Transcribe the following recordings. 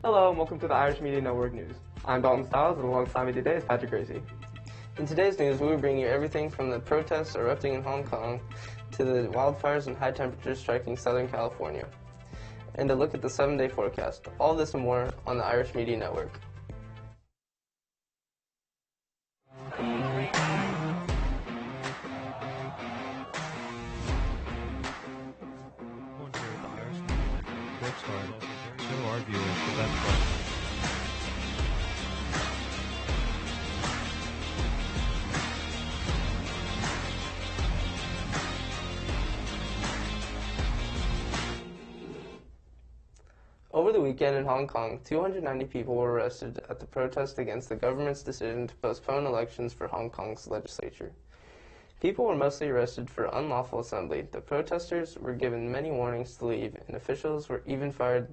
Hello and welcome to the Irish Media Network News. I'm Dalton Stiles and alongside me today is Patrick Gracie. In today's news, we will bring you everything from the protests erupting in Hong Kong to the wildfires and high temperatures striking Southern California, and a look at the 7-day forecast. All this and more on the Irish Media Network. Show our viewers the best part. Over the weekend in Hong Kong, 290 people were arrested at the protest against the government's decision to postpone elections for Hong Kong's legislature. People were mostly arrested for unlawful assembly. The protesters were given many warnings to leave, and officials were even fired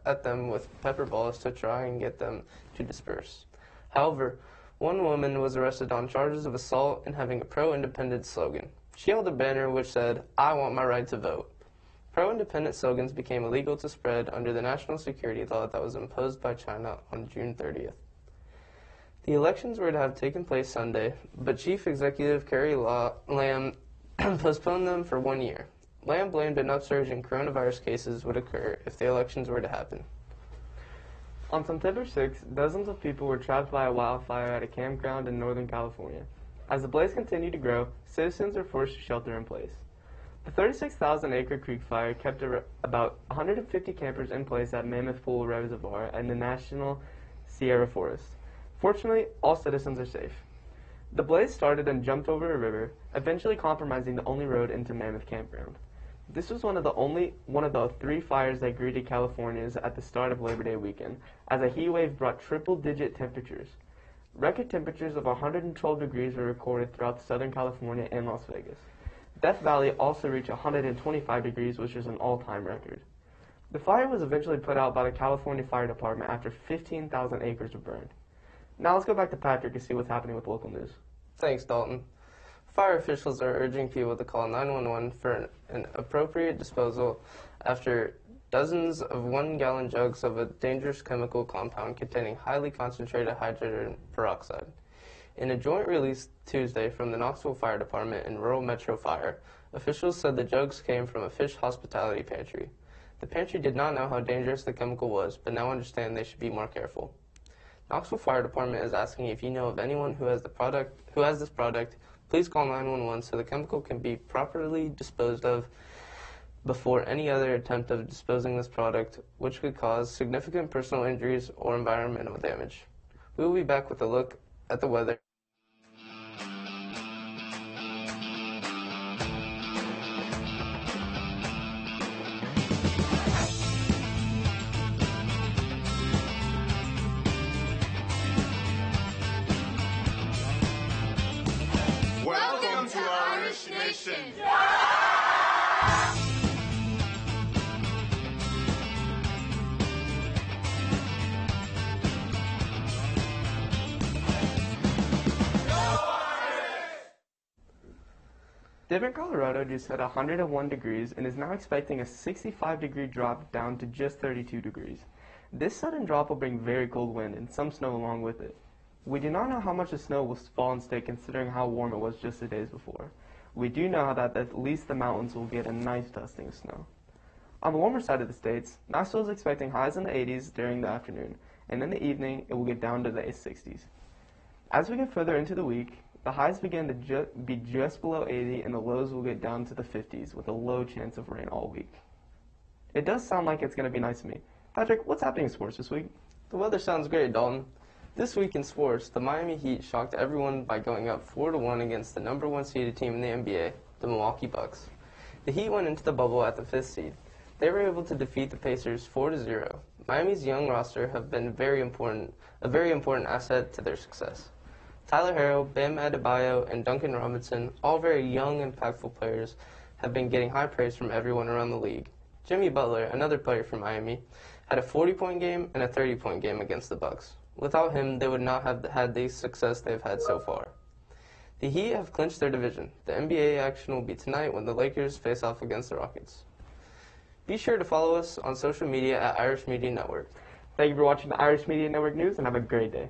at them with pepper balls to try and get them to disperse. However, one woman was arrested on charges of assault and having a pro-independence slogan. She held a banner which said, "I want my right to vote." Pro-independent slogans became illegal to spread under the national security law that was imposed by China on June 30th. The elections were to have taken place Sunday, but Chief Executive Carrie Lam postponed them for 1 year. Lam blamed an upsurge in coronavirus cases would occur if the elections were to happen. On September 6, dozens of people were trapped by a wildfire at a campground in Northern California. As the blaze continued to grow, citizens were forced to shelter in place. The 36,000-acre creek fire kept about 150 campers in place at Mammoth Pool Reservoir and the National Sierra Forest. Fortunately, all citizens are safe. The blaze started and jumped over a river, eventually compromising the only road into Mammoth Campground. This was one of the 3 fires that greeted Californians at the start of Labor Day weekend, as a heat wave brought triple-digit temperatures. Record temperatures of 112 degrees were recorded throughout Southern California and Las Vegas. Death Valley also reached 125 degrees, which is an all-time record. The fire was eventually put out by the California Fire Department after 15,000 acres were burned. Now let's go back to Patrick and see what's happening with local news. Thanks, Dalton. Fire officials are urging people to call 911 for an appropriate disposal after dozens of 1-gallon jugs of a dangerous chemical compound containing highly concentrated hydrogen peroxide. In a joint release Tuesday from the Knoxville Fire Department and Rural Metro Fire, officials said the jugs came from a fish hospitality pantry. The pantry did not know how dangerous the chemical was, but now understand they should be more careful. Knoxville Fire Department is asking if you know of anyone who has this product, please call 911 so the chemical can be properly disposed of before any other attempt of disposing this product, which could cause significant personal injuries or environmental damage. We will be back with a look at the weather. Welcome to Irish Nation! Denver, Colorado just hit 101 degrees and is now expecting a 65-degree drop down to just 32 degrees. This sudden drop will bring very cold wind and some snow along with it. We do not know how much the snow will fall and stay considering how warm it was just the days before. We do know that at least the mountains will get a nice dusting of snow. On the warmer side of the states, Knoxville is expecting highs in the 80s during the afternoon, and in the evening it will get down to the 60s. As we get further into the week, the highs begin to be just below 80 and the lows will get down to the 50s with a low chance of rain all week. It does sound like it's going to be nice to me. Patrick, what's happening in sports this week? The weather sounds great, Dalton. This week in sports, the Miami Heat shocked everyone by going up 4-1 against the number 1 seeded team in the NBA, the Milwaukee Bucks. The Heat went into the bubble at the 5th seed. They were able to defeat the Pacers 4-0. Miami's young roster have been a very important asset to their success. Tyler Herro, Bam Adebayo, and Duncan Robinson, all very young, impactful players, have been getting high praise from everyone around the league. Jimmy Butler, another player from Miami, had a 40-point game and a 30-point game against the Bucks. Without him, they would not have had the success they've had so far. The Heat have clinched their division. The NBA action will be tonight when the Lakers face off against the Rockets. Be sure to follow us on social media at Irish Media Network. Thank you for watching the Irish Media Network News, and have a great day.